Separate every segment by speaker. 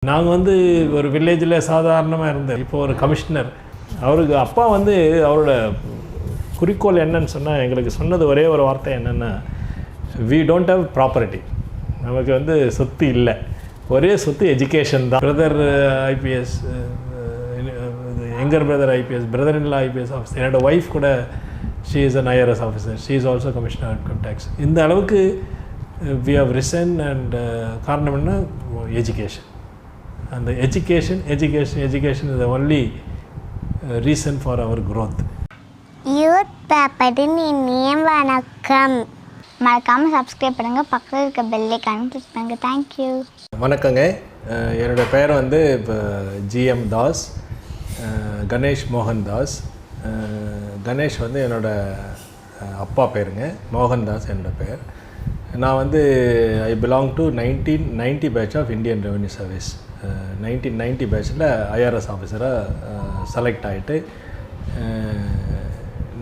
Speaker 1: நாங்கள் வந்து ஒரு வில்லேஜில் சாதாரணமாக இருந்தோம். இப்போ ஒரு கமிஷனர், அவருக்கு அப்பா வந்து அவரோட குறிக்கோள் என்னன்னு சொன்னால், எங்களுக்கு சொன்னது ஒரே ஒரு வார்த்தை என்னென்னா, வி டோன்ட் ஹவ் ப்ராப்பர்ட்டி, நமக்கு வந்து சொத்து இல்லை, ஒரே சொத்து எஜுகேஷன் தான். Brother IPS, younger brother IPS, brother in law IPS officer, என்னோடய ஒய்ஃப் கூட she is an IRS officer, she is also commissioner income tax. இந்த அளவுக்கு வி ஹவ் ரிசன். அண்ட் காரணம் என்ன, எஜுகேஷன். அந்த education is the only reason for our growth.
Speaker 2: Youth பேப்பரின் இனிய வணக்கம். மறக்காமல் சப்ஸ்கிரைப் பண்ணுங்கள், பக்கத்தில் இருக்க பெல் ஐகானை கிளிக் பண்ணுங்கள். தேங்க்யூ.
Speaker 1: வணக்கங்க. என்னோடய பேர் வந்து இப்போ GM தாஸ், கணேஷ் மோகன் தாஸ். கணேஷ் வந்து என்னோடய அப்பா பேருங்க, மோகன் தாஸ் என்னோடய பேர். நான் வந்து I belong to 1990 batch of Indian revenue Service. 1990 பேட்சில் IRS ஆஃபீஸராக செலக்ட் ஆகிட்டு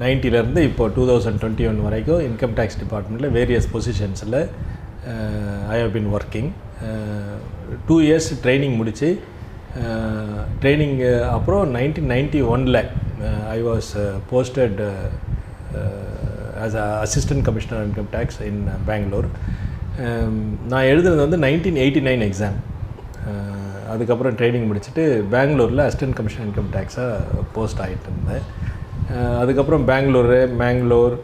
Speaker 1: 90லேருந்து இப்போ 2021 வரைக்கும் இன்கம் டேக்ஸ் டிபார்ட்மெண்ட்டில் வேரியஸ் பொசிஷன்ஸில் I have been working. 2 years training முடித்து, ட்ரைனிங் அப்புறம் 1991 I was posted as a assistant commissioner income tax in Bangalore. நான் எழுதுனது வந்து 1989 எக்ஸாம். அதுக்கப்புறம் ட்ரைனிங் முடிச்சுட்டு பெங்களூரில் அசிஸ்டன்ட் கமிஷனர் இன்கம் டேக்ஸாக போஸ்ட் ஆகிட்டு இருந்தேன். அதுக்கப்புறம் மேங்களூர்,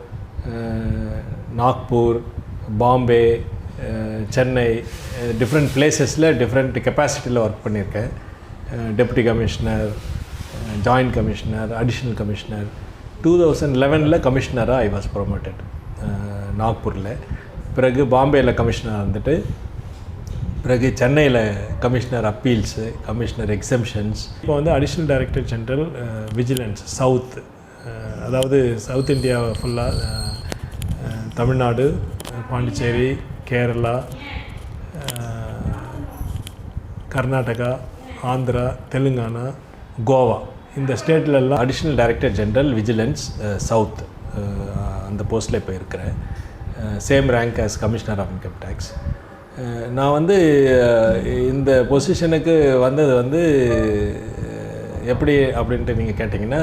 Speaker 1: நாக்பூர், பாம்பே, சென்னை, டிஃப்ரெண்ட் பிளேசஸில் டிஃப்ரெண்ட் கெப்பாசிட்டியில் ஒர்க் பண்ணியிருக்கேன். Deputy commissioner, joint commissioner, additional commissioner. 2011 கமிஷனராக ஐ வாஸ் ப்ரொமோட்டட் நாக்பூரில். பிறகு பாம்பேயில் கமிஷனர் இருந்துட்டு, பிறகு சென்னையில் கமிஷனர் அப்பீல்ஸு, கமிஷனர் எக்ஸம்ஷன்ஸ். இப்போ வந்து additional director general vigilance south, அதாவது சவுத் இந்தியா ஃபுல்லாக, தமிழ்நாடு, பாண்டிச்சேரி, கேரளா, கர்நாடகா, ஆந்திரா, தெலுங்கானா, கோவா, இந்த ஸ்டேட்லெல்லாம் additional director general vigilance south அந்த போஸ்ட்டில் இப்போ இருக்கிறேன். Same rank as commissioner of income tax. நான் வந்து இந்த பொசிஷனுக்கு வந்தது வந்து எப்படி அப்படின்ட்டு நீங்கள் கேட்டிங்கன்னா,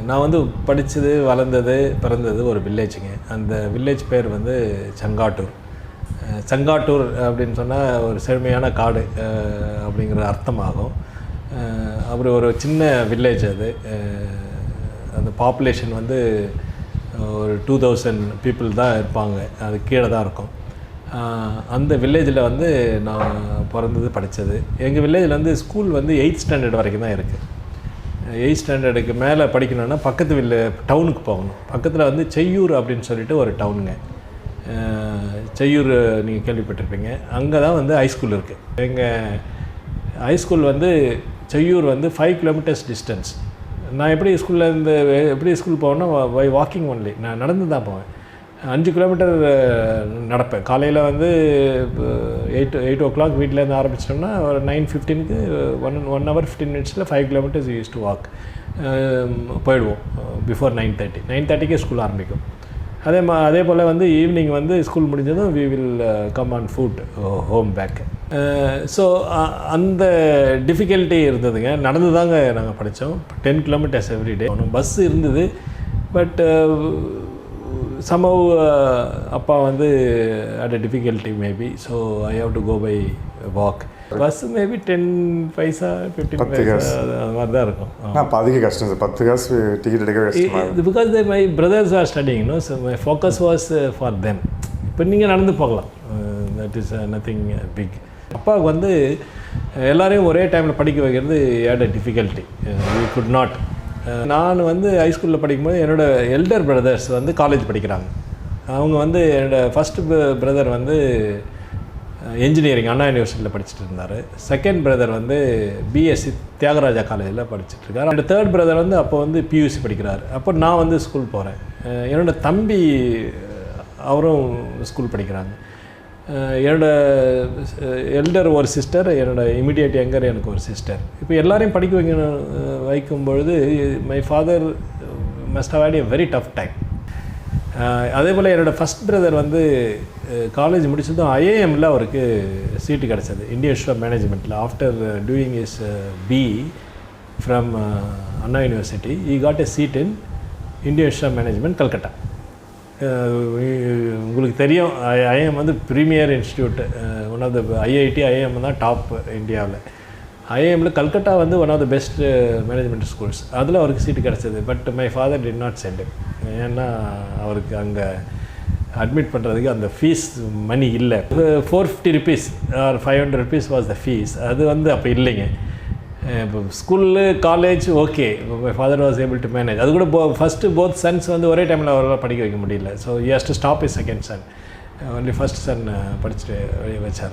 Speaker 1: நான் வந்து படித்தது, வளர்ந்தது, பிறந்தது ஒரு வில்லேஜுங்க. அந்த வில்லேஜ் பேர் வந்து சங்காட்டூர் அப்படின்னு சொன்னால் ஒரு செழுமையான காடு அப்படிங்கிற அர்த்தமாகும். அப்புறம் ஒரு சின்ன வில்லேஜ் அது. அந்த பாப்புலேஷன் வந்து ஒரு 2000 பீப்புள் தான் இருப்பாங்க, அது கீழே தான் இருக்கும். அந்த வில்லேஜில் வந்து நான் பிறந்தது, படித்தது. எங்கள் வில்லேஜில் வந்து ஸ்கூல் வந்து 8th ஸ்டாண்டர்ட் வரைக்கும் தான் இருக்குது. 8th ஸ்டாண்டர்டுக்கு மேலே படிக்கணுன்னா பக்கத்து டவுனுக்கு போகணும். பக்கத்தில் வந்து செய்யூர் அப்படின்னு சொல்லிட்டு ஒரு டவுனுங்க. செய்யூர் நீங்கள் கேள்விப்பட்டிருப்பீங்க. அங்கே தான் வந்து ஹைஸ்கூல் இருக்குது. எங்கள் ஹைஸ்கூல் வந்து செய்யூர் வந்து 5 கிலோமீட்டர்ஸ் டிஸ்டன்ஸ். நான் எப்படி ஸ்கூல் போவேன்னா பை வாக்கிங் ஒன்லி. நான் நடந்து தான் போவேன். 5 கிலோமீட்டர் நடப்பேன். காலையில் வந்து 8 o'clock வீட்டிலேருந்து ஆரம்பிச்சிட்டோம்னா ஒரு 9:15க்கு 1 hour 15 minutes 5 kilometers use to walk போயிடுவோம். பிஃபோர் 9:30க்கே ஸ்கூல் ஆரம்பிக்கும். அதே போல் வந்து ஈவினிங் வந்து ஸ்கூல் முடிஞ்சதும் we will come on foot home back. So அந்த டிஃபிகல்ட்டி இருந்ததுங்க. நடந்து தாங்க நாங்கள் படித்தோம். 10 kilometers எவ்ரிடே. பஸ் இருந்தது, பட் somehow அப்பா வந்து at a difficulty maybe, so I have to go by walk. Bus maybe 10 paisa 15 paisa அது மாதிரி தான் இருக்கும்.
Speaker 3: அப்போ அதிக கஷ்டம் சார், 10 காசு டிக்கெட் எடுக்க கஷ்டம்.
Speaker 1: Because my brothers are studying, no, so my focus was for them. இப்போ நீங்கள் நடந்து போகலாம், தட் இஸ் நத்திங் பிக். அப்பாவுக்கு வந்து எல்லோரையும் ஒரே டைமில் படிக்க வைக்கிறது at a difficulty. We could not. நான் வந்து ஹைஸ்கூலில் படிக்கும்போது என்னோடய எல்டர் பிரதர்ஸ் வந்து காலேஜ் படிக்கிறாங்க. அவங்க வந்து என்னோடய ஃபஸ்ட்டு பிரதர் வந்து என்ஜினியரிங் அண்ணா யூனிவர்சிட்டியில் படிச்சுட்டு இருந்தார். செகண்ட் பிரதர் வந்து BSc தியாகராஜா காலேஜில் படிச்சுட்ருக்கார். என்னோடய தேர்ட் பிரதர் வந்து அப்போ வந்து PUC படிக்கிறார். அப்போ நான் வந்து ஸ்கூல் போகிறேன். என்னோடய தம்பி அவரும் ஸ்கூல் படிக்கிறாங்க. என்னோடய எல்டர் ஒரு சிஸ்டர், என்னோடய இமிடியேட் யங்கர் எனக்கு ஒரு சிஸ்டர். இப்போ எல்லாரையும் படிக்க வைக்கும்பொழுது my father must have had a very tough time. அதே போல் என்னோடய ஃபஸ்ட் பிரதர் வந்து காலேஜ் முடிச்சதும் ஐஏஎம்மில் அவருக்கு சீட்டு கிடச்சது, இந்தியன் இன்ஸ்டியூட் ஆஃப் மேனேஜ்மெண்ட்டில். After doing his B from Anna university, he got a seat in Indian institute of management, Calcutta. உங்களுக்கு தெரியும், ஐஏஎம் வந்து premier institute, one of the IIT IIM தான் டாப் இந்தியாவில். ஐஏஎம்மில் கல்கட்டா வந்து one of the best management schools. அதில் அவருக்கு சீட்டு கிடச்சிது. But my father did not sent. ஏன்னா அவருக்கு அங்கே அட்மிட் பண்ணுறதுக்கு அந்த ஃபீஸ் மணி இல்லை. 450 rupees or 500 rupees was the fees. அது வந்து அப்போ இல்லைங்க. இப்போ school college okay, my father was able to manage. அது கூட ஃபஸ்ட்டு போத் சன்ஸ் வந்து ஒரே டைமில் அவரால் படிக்க வைக்க முடியல. So he has to stop is second son. Only first son படிச்சுட்டு வச்சார்.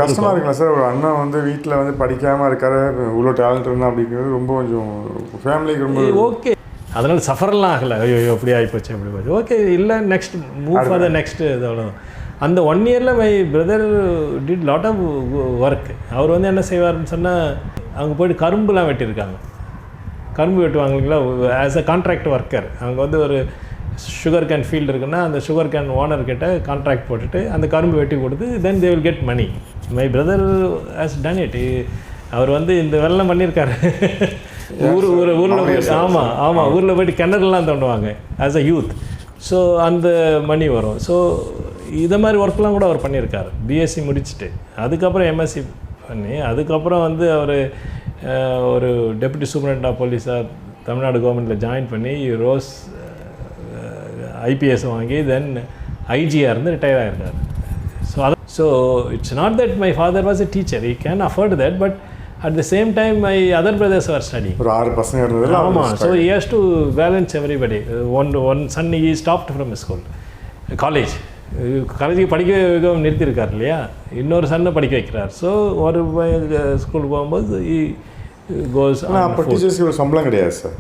Speaker 3: கஷ்டமாக இருக்குங்களா சார்? ஒரு அண்ணா வந்து வீட்டில் வந்து படிக்காமல் இருக்காரு, இவ்வளோ டேலண்ட் இருந்தால் அப்படிங்கிறது ரொம்ப கொஞ்சம் ஃபேமிலிக்கு ரொம்ப
Speaker 1: ஓகே. அதனால் சஃபரெல்லாம் ஆகலை. ஐயோ எப்படி ஆகிப்போச்சு எப்படி போச்சு, ஓகே இல்லை next move for the next. இது அவ்வளோதான். அந்த 1 yearல my brother did lot of work. அவர் வந்து என்ன செய்வார்னு சொன்னால், அவங்க போய்ட்டு கரும்புலாம் வெட்டியிருக்காங்க. கரும்பு வெட்டுவாங்க இல்லைங்களா, ஆஸ் அ கான்ட்ராக்ட் ஒர்க்கர். அவங்க வந்து ஒரு சுகர் கேன் ஃபீல்டு இருக்குன்னா அந்த சுகர் கேன் ஓனர்கிட்ட கான்ட்ராக்ட் போட்டுட்டு அந்த கரும்பு வெட்டி கொடுத்து then they will get money. My brother has done it. அவர் வந்து இந்த வெள்ளம் பண்ணியிருக்காரு. ஊரில் போய்ட்டு ஆமாம் ஊரில் போய்ட்டு கிணறுலாம் தோண்டுவாங்க ஆஸ் அ யூத். ஸோ அந்த மணி வரும். ஸோ இதை மாதிரி ஒர்க்லாம் கூட அவர் பண்ணியிருக்காரு. பிஎஸ்சி முடிச்சுட்டு அதுக்கப்புறம் எம்எஸ்சி பண்ணி அதுக்கப்புறம் வந்து அவர் ஒரு டெப்யூட்டி சூப்பரண்ட் ஆஃப் போலீஸாக தமிழ்நாடு கவர்மெண்ட்டில் ஜாயின் பண்ணி ரோஸ் IPS வாங்கி தென் ஐஜியாக இருந்து ரிட்டையர் ஆகிருக்கார். So it's not that my father was a teacher, he can afford that, but at the same time my other brothers were studying.
Speaker 3: ஒரு 6 பசங்க இருந்தது.
Speaker 1: ஆமாம். So he has to balance everybody. One son he stopped from school, காலேஜுக்கு படிக்க வைக்க நிறுத்தியிருக்கார் இல்லையா, இன்னொரு சன்னை படிக்க வைக்கிறார். ஸோ ஒரு ஸ்கூலுக்கு போகும்போது கோஸ்.
Speaker 3: அப்போ டீச்சர்ஸ்க்கு ஒரு சம்பளம் கிடையாது சார்.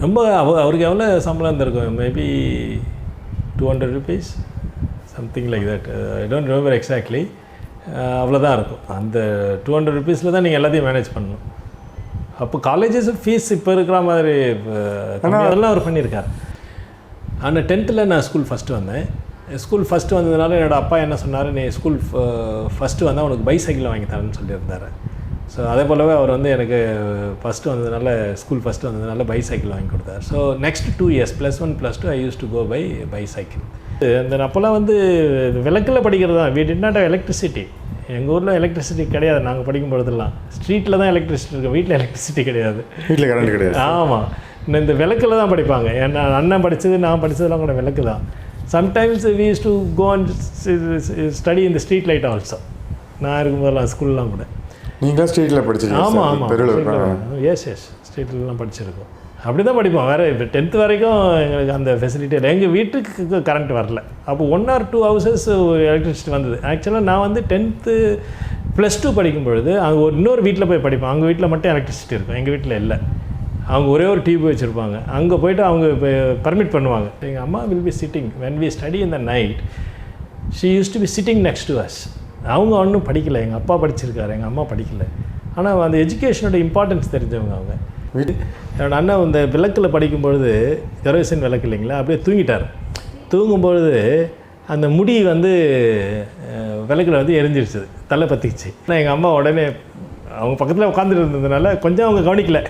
Speaker 1: ரொம்ப அவருக்கு எவ்வளோ சம்பளம் இருந்திருக்கும், maybe 200 rupees something like that. I don't remember exactly. அவ்வளோதான் இருக்கும். அந்த 200 rupeesல தான் நீங்கள் எல்லாத்தையும் மேனேஜ் பண்ணணும். அப்போ காலேஜஸ் ஃபீஸ் இப்போ இருக்கிற மாதிரி அதெல்லாம் அவர் பண்ணியிருக்கார். ஆனால் 10th நான் ஸ்கூல் ஃபஸ்ட்டு வந்தேன். ஸ்கூல் ஃபஸ்ட்டு வந்ததுனால என்னோடய அப்பா என்ன சொன்னார், நீ ஸ்கூல் ஃபஸ்ட்டு வந்தால் உனக்கு பைசைக்கிள் வாங்கி தரேன்னு சொல்லியிருந்தார். ஸோ அதே போலவே அவர் வந்து எனக்கு ஃபஸ்ட்டு வந்ததுனால ஸ்கூல் ஃபஸ்ட்டு வந்ததுனால பைசைக்கிள் வாங்கி கொடுத்தார். So next 2 years +1 +2 I use to go by bicycle. அந்த அப்போல்லாம் வந்து விளக்கில் படிக்கிறது தான். We did not have electricity. எங்கள் ஊரில் எலக்ட்ரிசிட்டி கிடையாது. நாங்கள் படிக்கும் பொழுதுலாம் ஸ்ட்ரீட்டில் தான் எலக்ட்ரிசிட்டி இருக்கும், வீட்டில் எலக்ட்ரிசிட்டி கிடையாது,
Speaker 3: வீட்டில் கரண்ட் கிடையாது.
Speaker 1: ஆமாம், இந்த விளக்கில் தான் படிப்பாங்க. ஏன்னா அண்ணன் படித்தது நான் படித்ததெல்லாம் கூட விளக்கு தான். Sometimes we use to go and study இந்த ஸ்ட்ரீட் லைட் ஆல்சோ. நான் இருக்கும்போதெல்லாம் ஸ்கூல்லாம் கூட.
Speaker 3: நீங்கள் ஸ்ட்ரீட்டில் படிச்சிருக்கீங்க?
Speaker 1: ஆமாம், எஸ் ஸ்ட்ரீட்லாம் படிச்சிருக்கோம். அப்படி தான் படிப்போம். வேறு இப்போ 10th வரைக்கும் எங்களுக்கு அந்த ஃபெசிலிட்டி இல்லை. எங்கள் வீட்டுக்கு கரண்ட் வரல. அப்போ 1 or 2 houses எலக்ட்ரிசிட்டி வந்தது. ஆக்சுவலாக நான் வந்து 10th +2 படிக்கும் பொழுது அங்கே இன்னொரு வீட்டில் போய் படிப்பேன். அவங்க வீட்டில் மட்டும் எலக்ட்ரிசிட்டி இருக்கும், எங்கள் வீட்டில் இல்லை. அவங்க ஒரே ஒரு டிவி வச்சுருப்பாங்க. அங்கே போய்ட்டு அவங்க பர்மிட் பண்ணுவாங்க. எங்கள் அம்மா will be sitting when we study in the night. She use to be sitting next to us. அவங்க ஒன்றும் படிக்கலை, எங்கள் அப்பா படிச்சிருக்காரு, எங்கள் அம்மா படிக்கலை. ஆனால் அந்த எஜுகேஷனோட இம்பார்ட்டன்ஸ் தெரிஞ்சவங்க அவங்க. என்னோட அண்ணன் இந்த விளக்கில் படிக்கும்பொழுது, கெரோசின் விளக்கு இல்லைங்களா, அப்படியே தூங்கிட்டார். தூங்கும்பொழுது அந்த முடி வந்து விளக்கில் வந்து எரிஞ்சிருச்சு, தலை பற்றிச்சு. ஆனால் எங்கள் அம்மா உடனே அவங்க பக்கத்தில் உட்காந்துட்டு இருந்ததுனால கொஞ்சம் அவங்க கவனிக்கலை,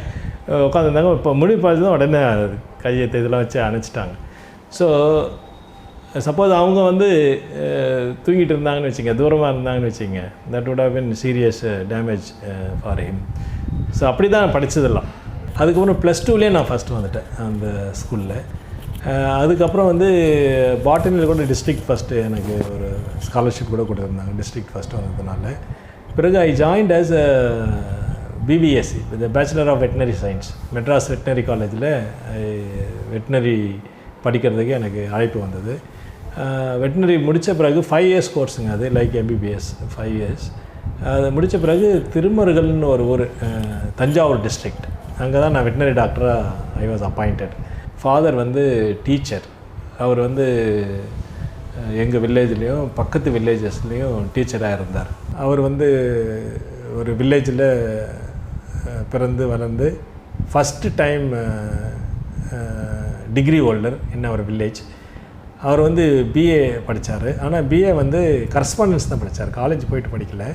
Speaker 1: உட்காந்துருந்தாங்க. இப்போ முடி பார்த்து தான் உடனே கையெழுத்து இதெல்லாம் வச்சு அணைச்சிட்டாங்க. ஸோ சப்போஸ் அவங்க வந்து தூங்கிட்டு இருந்தாங்கன்னு வச்சுங்க, தூரமாக இருந்தாங்கன்னு வச்சுங்க, that would have been serious damage for him. So அப்படி தான் படித்ததெல்லாம். அதுக்கப்புறம் +2லேயே நான் ஃபஸ்ட்டு வந்துட்டேன் அந்த ஸ்கூலில். அதுக்கப்புறம் வந்து பாட்டனியில் கூட டிஸ்ட்ரிக்ட் ஃபஸ்ட்டு எனக்கு ஒரு ஸ்காலர்ஷிப் கூட கொடுத்துருந்தாங்க, டிஸ்ட்ரிக்ட் ஃபஸ்ட்டு வந்ததுனால. பிறகு I joined as a BBSc, with bachelor of veterinary science, Madras veterinary காலேஜில் வெட்டினரி படிக்கிறதுக்கு எனக்கு அழைப்பு வந்தது. வெட்டினரி முடித்த பிறகு 5 years கோர்ஸுங்க அது, லைக் MBBS 5 years. அது முடித்த பிறகு திருமருகல்னு ஒரு ஊர், தஞ்சாவூர் டிஸ்ட்ரிக்ட், அங்கே தான் நான் வெட்டினரி டாக்டராக ஐ வாஸ் அப்பாயிண்டட். ஃபாதர் வந்து டீச்சர். அவர் வந்து எங்கள் வில்லேஜ்லேயும் பக்கத்து வில்லேஜஸ்லேயும் டீச்சராக இருந்தார். அவர் வந்து ஒரு வில்லேஜில் பிறந்து வளர்ந்து first time degree holder in our village. அவர் வந்து பிஏ படித்தார். ஆனால் பிஏ வந்து கரஸ்பாண்டன்ஸ் தான் படித்தார், காலேஜ் போயிட்டு படிக்கல.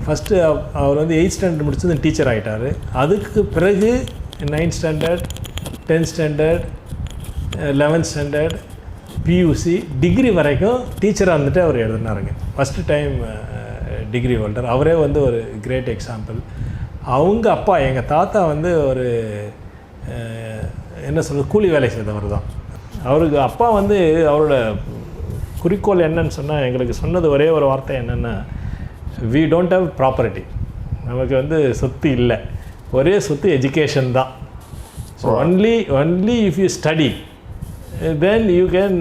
Speaker 1: ஃபஸ்ட்டு அவர் வந்து 8th ஸ்டாண்டர்ட் முடிச்சது டீச்சர் ஆகிட்டார். அதுக்கு பிறகு 9th standard, 10th standard, 11th standard, PUC, degree வரைக்கும் டீச்சராக இருந்துட்டு அவர் எழுதினாருங்க. First time degree holder. அவரே வந்து ஒரு கிரேட் எக்ஸாம்பிள். அவங்க அப்பா, எங்கள் தாத்தா வந்து ஒரு என்ன சொல்கிறது, கூலி வேலை செய்தவர் தான். அவருக்கு அப்பா வந்து அவரோட குறிக்கோள் என்னன்னு சொன்னால், எங்களுக்கு சொன்னது ஒரே ஒரு வார்த்தை என்னென்னா, we don't have ப்ராப்பர்ட்டி, நமக்கு வந்து சொத்து இல்லை, ஒரே சொத்து எஜுகேஷன் தான். So only if you study then you can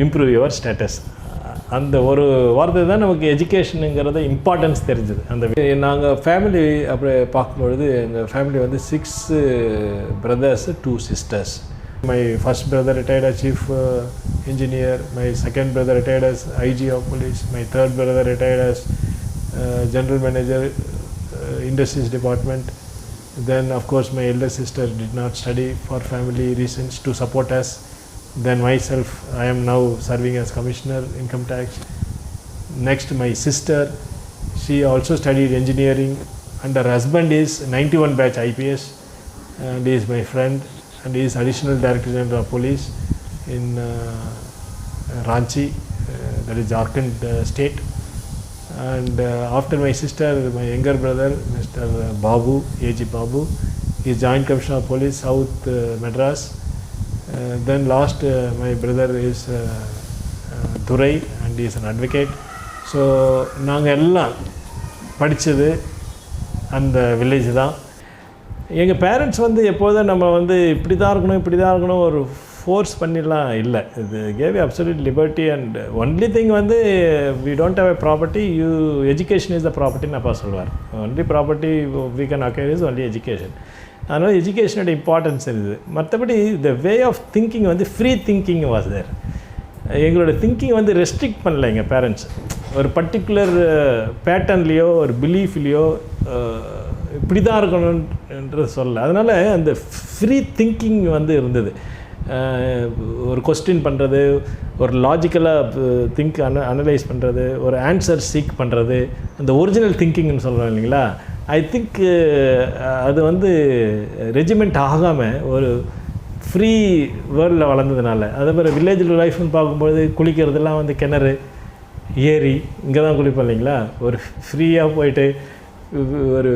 Speaker 1: improve your status. அந்த ஒரு வார்த்தை தான் நமக்கு எஜுகேஷனுங்கிறத இம்பார்ட்டன்ஸ் தெரிஞ்சுது. அந்த நாங்கள் ஃபேமிலி அப்படி பார்க்கும்பொழுது எங்கள் ஃபேமிலி வந்து 6 brothers, 2 sisters. My first brother retired as chief engineer, my second brother retired as IG of police, my third brother retired as general manager, industries department. Then of course my elder sister did not study for family reasons to support us. Then myself, I am now serving as commissioner income tax. Next my sister, she also studied engineering and her husband is 91 batch IPS and he is my friend and he is additional director general of police in Ranchi, that is Jharkhand state. And after my sister, my younger brother Mr. Babu, AG Babu, he is joint commissioner of police South Madras. Then last my brother is Thurai and he is an advocate. So நாங்கள் எல்லாம் படித்தது அந்த village தான். எங்கள் parents வந்து எப்போதும் நம்ம வந்து இப்படி தான் இருக்கணும் ஒரு ஃபோர்ஸ் பண்ணிடலாம் இல்லை. இது gave absolute liberty and only thing வந்து we don't have a property, education is the ப்ராப்பர்ட்டின்னு அப்பா சொல்லுவார். Only property we can acquire is only education. அதனால் எஜுகேஷனோட இம்பார்ட்டன்ஸ் இருக்குது. மற்றபடி த வே ஆஃப் திங்கிங் வந்து ஃப்ரீ திங்கிங் வாஸ் தேர். எங்களோட திங்கிங் வந்து ரெஸ்ட்ரிக்ட் பண்ணல எங்கள் பேரண்ட்ஸ். ஒரு பர்டிகுலர் பேட்டர்ன்லேயோ ஒரு பிலீஃப்லேயோ இப்படி தான் இருக்கணுன்றது சொல்ல. அதனால் அந்த ஃப்ரீ திங்கிங் வந்து இருந்தது. ஒரு கொஸ்டின் பண்ணுறது, ஒரு லாஜிக்கலாக அனலைஸ் பண்ணுறது, ஒரு ஆன்சர் சீக் பண்ணுறது, அந்த ஒரிஜினல் திங்கிங்னு சொல்கிறோம் இல்லைங்களா. ஐ திங்க் அது வந்து ரெஜிமெண்ட் ஆகாமல் ஒரு ஃப்ரீ வேர்ல்டில் வளர்ந்ததுனால. அதே மாதிரி வில்லேஜில் லைஃப்னு பார்க்கும்போது குளிக்கிறதுலாம் வந்து கிணறு, ஏரி, இங்கே தான் குளிப்போம் இல்லைங்களா. ஒரு ஃப்ரீயாக போயிட்டு ஒரு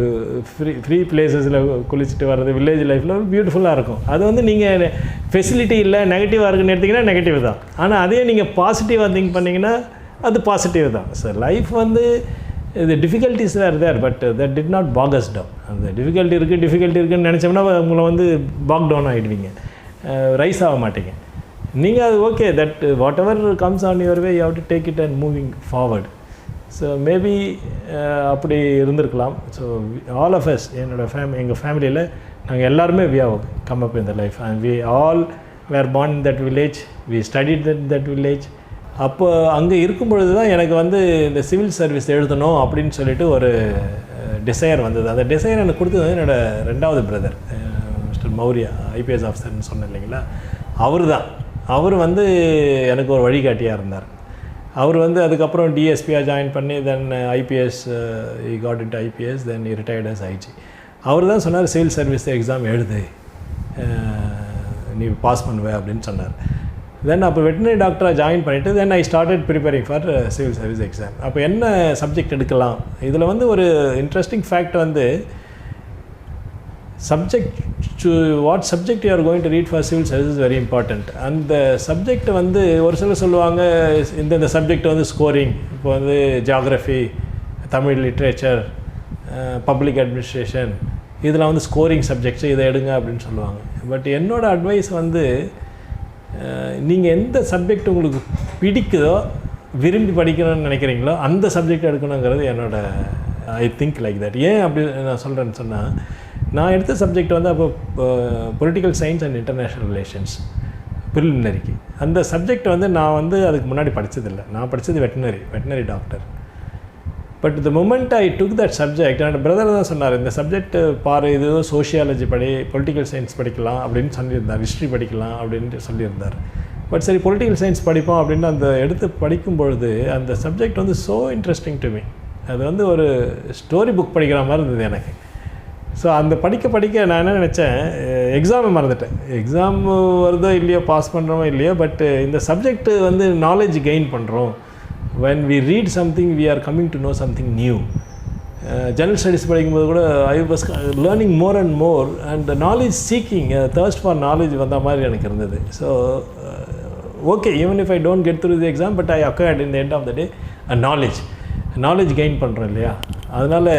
Speaker 1: ஃப்ரீ பிளேசஸில் குளிச்சுட்டு வர்றது வில்லேஜ் லைஃப்பில் பியூட்டிஃபுல்லாக இருக்கும். அது வந்து நீங்கள் ஃபெசிலிட்டி இல்லை, நெகட்டிவாக இருக்குன்னு எடுத்திங்கன்னா நெகட்டிவ் தான். ஆனால் அதே நீங்கள் பாசிட்டிவாக திங்க் பண்ணிங்கன்னா அது பாசிட்டிவ் தான். ஸோ லைஃப் வந்து இது difficulties were there, but that did not bog us down. அந்த டிஃபிகல்ட்டி இருக்குன்னு நினச்சோம்னா உங்களை வந்து பாக் டவுன் ஆகிடுவீங்க, ரைஸ் ஆக மாட்டீங்க. நீங்கள் அது okay, that whatever comes on your way you have to take it and moving forward. So maybe அப்படி இருந்திருக்கலாம். ஸோ ஆல் ஆஃப் அஸ், எங்கள் ஃபேமிலியில் நாங்கள் எல்லாருமே we have come up in the life and we all were born in that village, we studied that village. அப்போ அங்கே இருக்கும் பொழுது தான் எனக்கு வந்து இந்த சிவில் சர்வீஸ் எழுதணும் அப்படின்னு சொல்லிட்டு ஒரு டிசையர் வந்தது. அந்த டிசையர் எனக்கு கொடுத்தது வந்து என்னோடய 2வது பிரதர் மிஸ்டர் மௌரியா, ஐபிஎஸ் ஆஃபீஸர்னு சொன்னேன் இல்லைங்களா. அவர் வந்து எனக்கு ஒரு வழிகாட்டியாக இருந்தார். அவர் வந்து அதுக்கப்புறம் டிஎஸ்பியாக ஜாயின் பண்ணி then IPS, he got into IPS, then he retired as IG. அவர் தான் சொன்னார் சிவில் சர்வீஸ் எக்ஸாம் எழுது, நீ பாஸ் பண்ணுவே அப்படின்னு சொன்னார். தென் அப்போ வெட்டினரி டாக்டராக ஜாயின் பண்ணிவிட்டு then I started preparing for civil service exam. அப்போ என்ன சப்ஜெக்ட் எடுக்கலாம், இதில் வந்து ஒரு இன்ட்ரெஸ்டிங் ஃபேக்ட் வந்து subject what subject you are going to read for civil service is very important. அந்த சப்ஜெக்ட் வந்து ஒரு சிலர் சொல்லுவாங்க இந்த சப்ஜெக்ட் வந்து ஸ்கோரிங், இப்போ வந்து geography, Tamil literature, public administration, இதெல்லாம் வந்து ஸ்கோரிங் சப்ஜெக்ட்ஸு, இதை எடுங்க அப்படின்னு சொல்லுவாங்க. பட் என்னோடய அட்வைஸ் வந்து நீங்கள் எந்த சப்ஜெக்ட் உங்களுக்கு பிடிக்குதோ, விரும்பி படிக்கணும்னு நினைக்கிறீங்களோ அந்த சப்ஜெக்ட் எடுக்கணுங்கிறது என்னோட ஐ திங்க் லைக் தட். ஏன் அப்படி நான் சொல்கிறேன்னு சொன்னால், நான் எடுத்த சப்ஜெக்ட் வந்து அப்போ political science and international relations ப்ரிலிமினரிக்கு. அந்த சப்ஜெக்ட் வந்து நான் வந்து அதுக்கு முன்னாடி படித்ததில்லை. நான் படித்தது veterinary doctor. But the moment I took that subject, என்னோட பிரதர் தான் சொன்னார், இந்த சப்ஜெக்ட் பாரு, இது சோஷியாலஜி படி, பொலிட்டிக்கல் சயின்ஸ் படிக்கலாம் அப்படின்னு சொல்லியிருந்தார், ஹிஸ்ட்ரி படிக்கலாம் அப்படின்ட்டு சொல்லியிருந்தார். பட் சரி பொலிட்டிக்கல் சயின்ஸ் படிப்போம் அப்படின்னு அந்த எடுத்து படிக்கும் பொழுது அந்த சப்ஜெக்ட் வந்து ஸோ இன்ட்ரெஸ்டிங் டு மீ. அது வந்து ஒரு ஸ்டோரி புக் படிக்கிற மாதிரி இருந்தது எனக்கு. ஸோ அந்த படிக்க நான் என்ன நினச்சேன், எக்ஸாமை மறந்துட்டேன். எக்ஸாம் வருதோ இல்லையோ, பாஸ் பண்ணுறோமோ இல்லையோ, பட் இந்த சப்ஜெக்ட் வந்து நாலேஜ் கெயின் பண்ணுறோம். when we read something we are coming to know something new. General studies படிக்கும்போது கூட I was learning more and more and knowledge seeking, thirst for knowledge வந்த மாதிரி எனக்கு இருந்தது. So okay, even if I don't get through the exam, but I acquired in the end of the day knowledge gain பண்ணுறோம் இல்லையா. அதனால்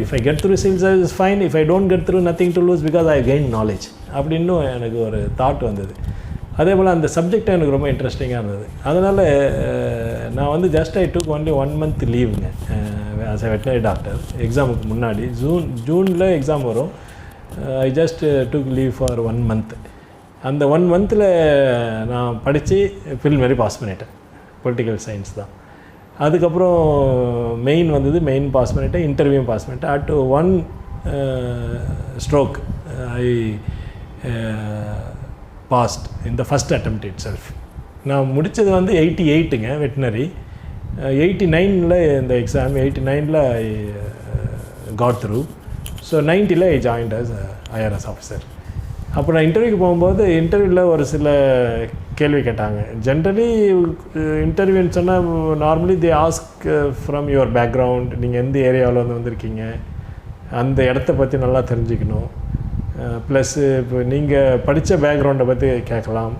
Speaker 1: if I get through civils is fine, if I don't get through nothing to lose because I gain knowledge அப்படின்னு எனக்கு ஒரு thought வந்தது. அதே போல் அந்த subject எனக்கு ரொம்ப இன்ட்ரெஸ்டிங்காக இருந்தது. அதனால் நான் வந்து just I took only 1 month லீவுங்க ஆஸ் எ வெட்டினரி டாக்டர். எக்ஸாமுக்கு முன்னாடி ஜூனில் எக்ஸாம் வரும். I just took leave for 1 month. அந்த 1 monthல நான் படித்து ப்ரிலிமினரி பாஸ் பண்ணிட்டேன். பொலிட்டிக்கல் சயின்ஸ் தான். அதுக்கப்புறம் மெயின் வந்தது, மெயின் பாஸ் பண்ணிவிட்டேன், இன்டர்வியூவும் பாஸ் பண்ணிட்டேன். At 1 stroke I passed in the first attempt itself. நான் முடித்தது வந்து 88ங்க வெட்டினரி. 89ல் இந்த எக்ஸாம், 89ல் ஐ காட் த்ரூ. ஸோ 90ல் I joined as IRS officer. அப்போ நான் இன்டர்வியூக்கு போகும்போது இன்டர்வியூவில் ஒரு சில கேள்வி கேட்டாங்க. ஜென்ரலி இன்டர்வியூன்னு சொன்னால் normally the ask from your background, நீங்கள் எந்த ஏரியாவில் வந்திருக்கீங்க, அந்த இடத்த பற்றி நல்லா தெரிஞ்சுக்கணும். ப்ளஸ்ஸு இப்போ நீங்கள் படித்த பேக்ரவுண்டை பற்றி கேட்கலாம்.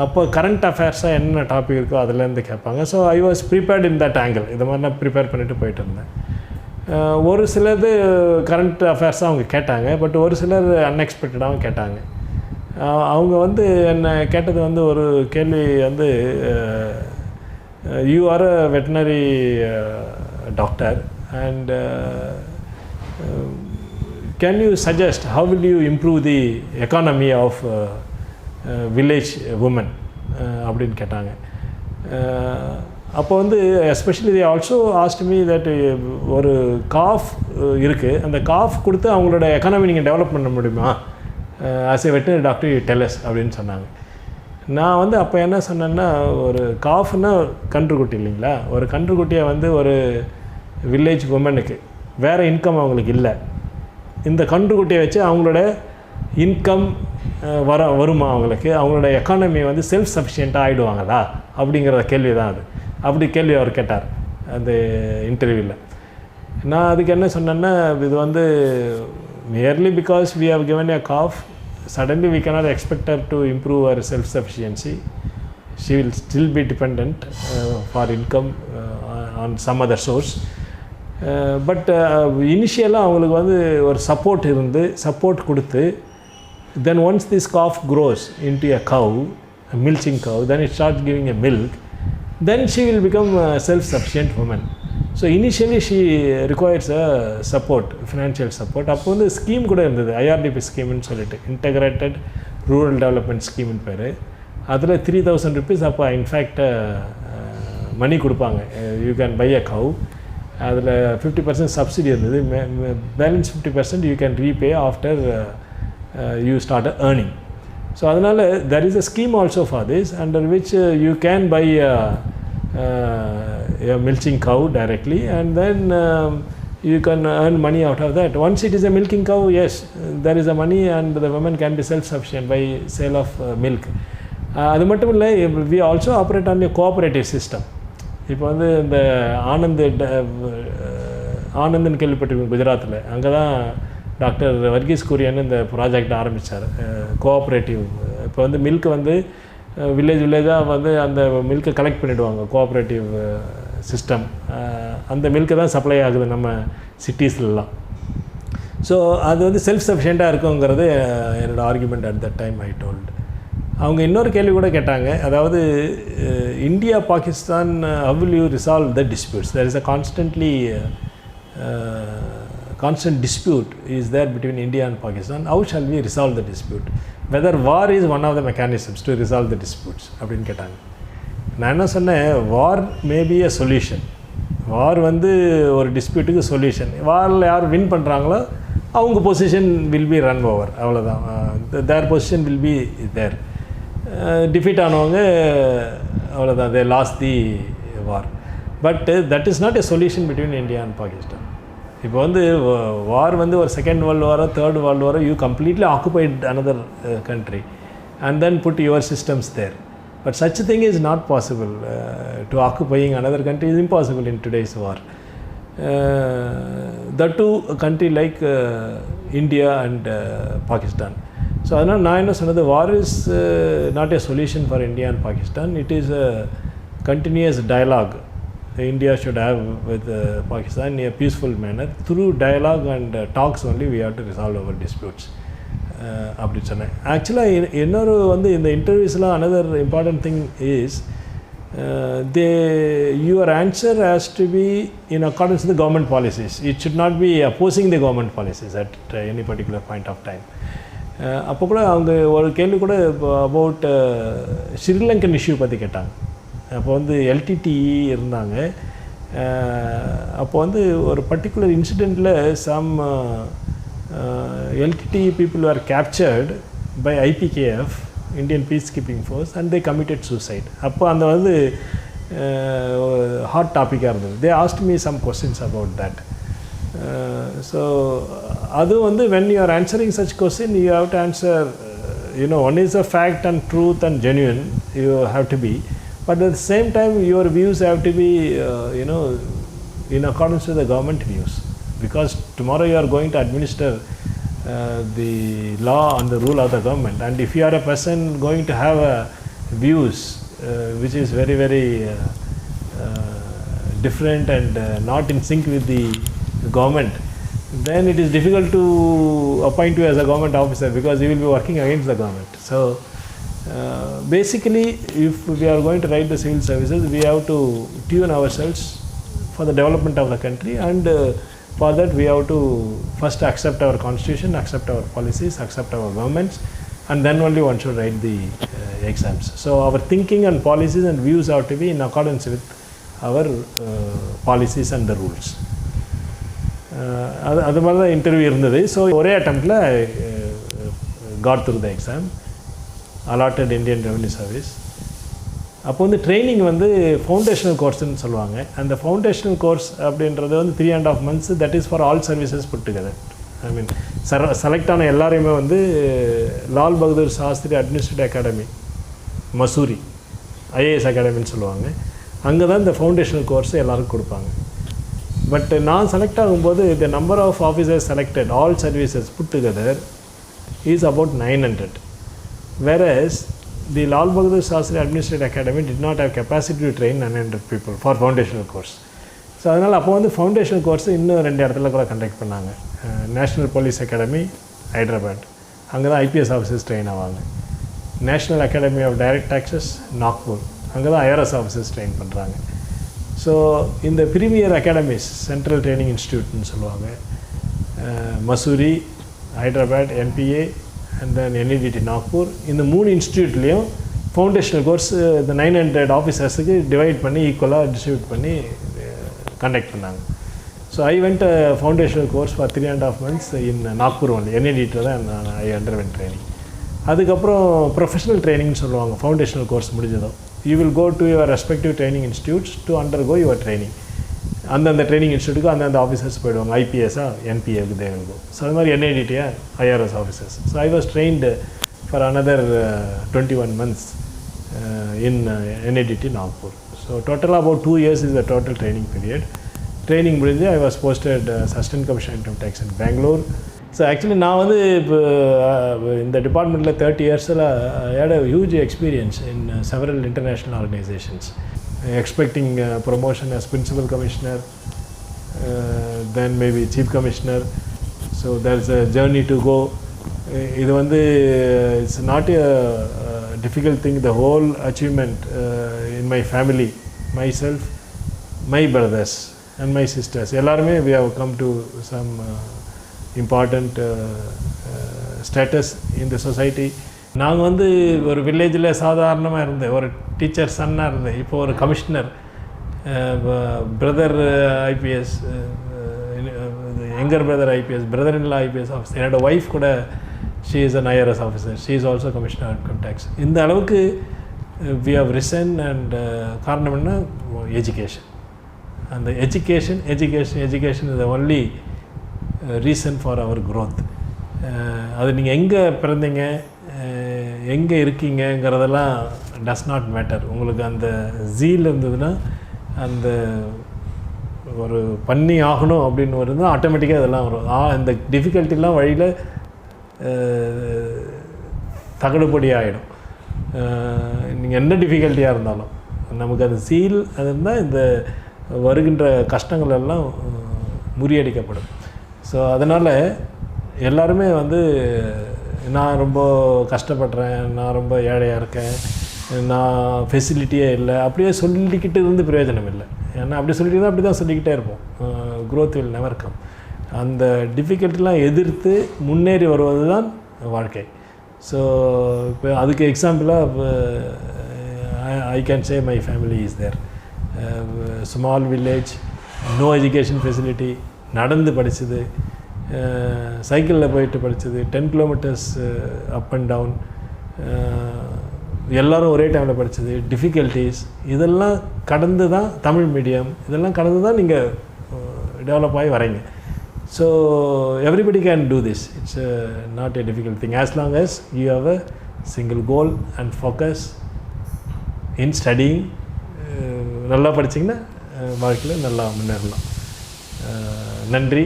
Speaker 1: அப்போ கரண்ட் அஃபேர்ஸாக என்ன டாபிக் இருக்கோ அதுலேருந்து கேட்பாங்க. So I was prepared in that angle. இது மாதிரி நான் ப்ரிப்பேர் பண்ணிவிட்டு போயிட்டு இருந்தேன். ஒரு சிலது கரண்ட் அஃபேர்ஸாக அவங்க கேட்டாங்க, பட் ஒரு சிலர் அன்எக்ஸ்பெக்டடாகவும் கேட்டாங்க. அவங்க வந்து என்னை கேட்டது வந்து ஒரு கேள்வி வந்து, you are a veterinary doctor and can you suggest how will you improve the economy of village women அப்படின்னு கேட்டாங்க. அப்போ வந்து especially they also asked me that ஒரு காஃப் இருக்குது, அந்த காஃப் கொடுத்து அவங்களோட எக்கானமி நீங்கள் டெவலப் பண்ண முடியுமா as a veterinary doctor you tell us அப்படின்னு சொன்னாங்க. நான் வந்து அப்போ என்ன சொன்னேன்னா, ஒரு காஃப்னா கன்றுக்குட்டி இல்லைங்களா, ஒரு கன்றுக்குட்டியை வந்து ஒரு வில்லேஜ் உமனுக்கு வேறு இன்கம் அவங்களுக்கு இல்லை, இந்த கன்றுக்குட்டியை வச்சு அவங்களோட இன்கம் வருமா, அவங்களோட எக்கானமி வந்து செல்ஃப் சஃபிஷியண்ட்டாக ஆகிடுவாங்களா அப்படிங்கிற கேள்வி தான் அது. அப்படி கேள்வி அவர் கேட்டார் அந்த இன்டர்வியூவில். நான் அதுக்கு என்ன சொன்னேன்னா, இது வந்து merely because we have given a calf, suddenly we cannot expect her to improve her self-sufficiency. She will still be dependent for income on some other source. But இனிஷியலாக அவங்களுக்கு வந்து ஒரு சப்போர்ட் கொடுத்து, then once this calf grows into a cow, a milking cow, then it starts giving a milk, then she will become a self-sufficient woman. So initially she requires a support, financial support. அப்போ வந்து scheme கூட இருந்தது, IRDP ஸ்கீம்னு சொல்லிட்டு, integrated rural development ஸ்கீம்னு பேர். அதில் 3000 rupees அப்போ in fact money கொடுப்பாங்க. You can buy a cow. அதில் 50% சப்சிடி இருந்தது, balance 50% you can repay after you start earning. So அதனால் there is a scheme also for this, under which you can buy a milking cow directly, and then you can earn money out of that. Once it is a milking cow, yes, there is a money and the woman can be self-sufficient by sale of milk. அது மட்டும் இல்லை, we also operate on a cooperative system. இப்போ வந்து இந்த ஆனந்த்னு கேள்விப்பட்டிருக்கோம் குஜராத்தில், அங்கே தான் டாக்டர் வர்கீஸ் குரியன் இந்த ப்ராஜெக்ட் ஆரம்பித்தார், கோஆப்ரேட்டிவ். இப்போ வந்து மில்க் வந்து வில்லேஜாக வந்து அந்த மில்கை கலெக்ட் பண்ணிவிடுவாங்க, கோஆப்ரேட்டிவ் சிஸ்டம். அந்த மில்க்கு தான் சப்ளை ஆகுது நம்ம சிட்டிஸ்லாம். ஸோ அது வந்து செல்ஃப் சஃபிஷியண்ட்டாக இருக்குங்கிறது என்னோடய argument at that time I told. அவங்க இன்னொரு கேள்வி கூட கேட்டாங்க, அதாவது India Pakistan how will you resolve the disputes? There is a constant dispute is there between India and Pakistan. How shall we resolve the dispute? Whether war is one of the mechanisms to resolve the disputes அப்படின்னு கேட்டாங்க. நான் என்ன சொன்னேன், war may be a solution, வார் வந்து ஒரு டிஸ்பியூட்டுக்கு solution. வாரில் யார் win பண்ணுறாங்களோ அவங்க position will be run over, அவ்வளோதான். Their position will be there. Defeat ஆனவங்க அவ்வளோதான், they lost the war. But that is not a solution between India and Pakistan. இப்போ வந்து வார் வந்து ஒரு செகண்ட் வேர்ல்டு வாரோ தேர்ட் வேர்ல்டு வாரோ you completely occupied another country and then put your systems there. But such a thing is not possible. To occupying another country is impossible in today's war. That too a country like India and Pakistan. So அதனால் நான் என்ன சொன்னது, war is not a solution for India and Pakistan. It is a continuous dialogue India should have with Pakistan in a peaceful manner. Through dialogue and talks only we have to resolve our disputes. அப்படி சொன்னேன். ஆக்சுவலாக இன்னொரு வந்து இந்த இன்டர்வியூஸ்லாம் another important thing is your answer has to be in accordance with the government policies. It should not be opposing the government policies at any particular point of time. அப்போ கூட அவங்க ஒரு கேள்வி கூட அபவுட் ஸ்ரீலங்கன் இஷ்யூ பற்றி கேட்டாங்க. அப்போ வந்து எல்டிடிஇ இருந்தாங்க. அப்போ வந்து ஒரு பர்டிகுலர் இன்சிடெண்ட்டில் some LTTE people were captured by IPKF, Indian Peacekeeping Force, and they committed suicide. அப்போ அந்த வந்து ஹாட் டாப்பிக்காக இருந்தது. They asked me some questions about that. So அது வந்து when you are answering such question you have to answer, one is a fact and truth and genuine you have to be, but at the same time your views have to be in accordance with the government views, because tomorrow you are going to administer the law and the rule of the government, and if you are a person going to have views which is very very different and not in sync with the government, then it is difficult to appoint you as a government officer, because you will be working against the government. So basically if we are going to write the civil services, we have to tune ourselves for the development of the country, and for that we have to first accept our constitution, accept our policies, accept our governments, and then only one should write the exams. So our thinking and policies and views have to be in accordance with our policies and the rules. அது மாதிரி தான் interview இருந்தது. ஸோ ஒரே அட்டம்ப்டில் got through the exam, allotted Indian revenue service. அப்போ வந்து training வந்து ஃபவுண்டேஷனல் கோர்ஸ்ன்னு சொல்லுவாங்க. அந்த ஃபவுண்டேஷனல் கோர்ஸ் அப்படின்றது வந்து 3.5 months, that is for all services put together. I mean select ஆன எல்லாரையுமே வந்து Lal Bahadur Shastri Administrative Academy, Mussoorie IAS அகாடமின்னு சொல்லுவாங்க. அங்கே தான் இந்த ஃபவுண்டேஷனல் கோர்ஸ் எல்லாருக்கும் கொடுப்பாங்க. பட் நான் செலக்ட் ஆகும்போது the number of officers selected all services put together is about 900, whereas the Lal Bahadur Shastri Administrative Academy did not have capacity to train 900 people for foundational course. So அதனால் அப்போ வந்து foundational course இன்னும் 2 இடத்துல கூட conduct பண்ணாங்க. National police academy Hyderabad, அங்கே தான் IPS officers train ஆவாங்க. National Academy of Direct Taxes Nagpur, அங்கே தான் IRS ஆஃபீஸர்ஸ் ட்ரெயின் பண்ணுறாங்க. ஸோ இந்த ப்ரீமியர் அகாடமிஸ் சென்ட்ரல் ட்ரைனிங் இன்ஸ்டியூட்னு சொல்லுவாங்க, Mussoorie, Hyderabad, MPA and then NEDT Nagpur. இந்த 3 இன்ஸ்டியூட்லேயும் ஃபவுண்டேஷனல் கோர்ஸ் இந்த 900 ஆஃபீஸர்ஸுக்கு டிவைட் பண்ணி ஈக்குவலாக டிஸ்ட்ரிபியூட் பண்ணி கண்டக்ட் பண்ணாங்க. So I went foundational course for 3.5 months in Nagpur only. NEDT தான் ஐ அண்டர்வென்ட் ட்ரைனிங். அதுக்கப்புறம் ப்ரொஃபஷனல் ட்ரைனிங்னு சொல்லுவாங்க. ஃபவுண்டேஷனல் கோர்ஸ் முடிஞ்சதும் you will go to your respective training institutes to undergo your training. அந்தந்த ட்ரைனிங் இன்ஸ்டியூட்டுக்கு அந்தந்த ஆஃபீஸர்ஸ் போயிடுவாங்க. IPSஆ NPAவுக்கு தேவைங்கோ. ஸோ அது மாதிரி NIDTஆ IRS officers. So I was trained for another 21 months in NIDT Nagpur. So டோட்டலாக about 2 years is the total training period. Training முடிஞ்சு I was posted assistant commissioner income tax in Bangalore. So actually நான் வந்து இப்போ இந்த டிபார்ட்மெண்ட்டில் 30 yearsல I had a huge experience in several international organisations. Expecting promotion as principal commissioner, then maybe chief commissioner. So there's a journey to go. இது வந்து it's not a difficult thing. The whole achievement in my family, myself, my brothers and my sisters, எல்லாருமே we have come to some important status in the society. நாங்கள் வந்து ஒரு வில்லேஜில் சாதாரணமாக இருந்தேன், ஒரு டீச்சர் சன்னாக இருந்தேன். இப்போ ஒரு commissioner brother IPS, younger brother IPS, brother-in-law IPS officer. என்னோட ஒய்ஃப் கூட she is an IRS officer, she is also commissioner of income tax. இந்த அளவுக்கு we have risen and காரணம் என்ன, எஜுகேஷன். அந்த education is the only reason for our growth. அது நீங்கள் எங்கே பிறந்தீங்க, எங்கே இருக்கீங்கிறதெல்லாம் does not matter. உங்களுக்கு அந்த ஜீல் இருந்ததுன்னா, அந்த ஒரு பண்ணி ஆகணும் அப்படின்னு வருதுன்னா ஆட்டோமேட்டிக்காக அதெல்லாம் வரும். இந்த டிஃபிகல்ட்டிலாம் வழியில் தகடுபடி ஆகிடும். நீங்கள் என்ன டிஃபிகல்ட்டியாக இருந்தாலும் நமக்கு அந்த சீல் அது இருந்தால் இந்த வருகின்ற கஷ்டங்கள் எல்லாம் முறியடிக்கப்படும். ஸோ அதனால் எல்லாருமே வந்து நான் ரொம்ப கஷ்டப்படுறேன், நான் ரொம்ப ஏழையாக இருக்கேன், நான் ஃபெசிலிட்டியே இல்லை அப்படியே சொல்லிக்கிட்டு இருந்து பிரயோஜனம் இல்லை. ஏன்னா அப்படி சொல்லிட்டு தான் அப்படி தான் சொல்லிக்கிட்டே இருப்போம். Growth will never come. அந்த டிஃபிகல்ட்டிலாம் எதிர்த்து முன்னேறி வருவது தான் வாழ்க்கை. ஸோ இப்போ அதுக்கு எக்ஸாம்பிளாக I can say my family is there. Small village, no education facility, நடந்து படித்தது, சைக்கிளில் போயிட்டு படித்தது, 10 kilometers அப் அண்ட் டவுன், எல்லோரும் ஒரே டைமில் படித்தது, டிஃபிகல்ட்டிஸ் இதெல்லாம் கடந்து தான் தமிழ் மீடியம், இதெல்லாம் கடந்து தான் நீங்கள் டெவலப் ஆகி வரீங்க. So everybody can do this. It's not a difficult thing as long as you have a single goal and focus in studying. நல்லா படிச்சிங்கன்னா வாழ்க்கையில் நல்லா முன்னேறலாம். நன்றி,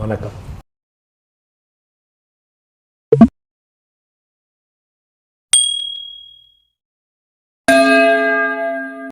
Speaker 1: வணக்கம்.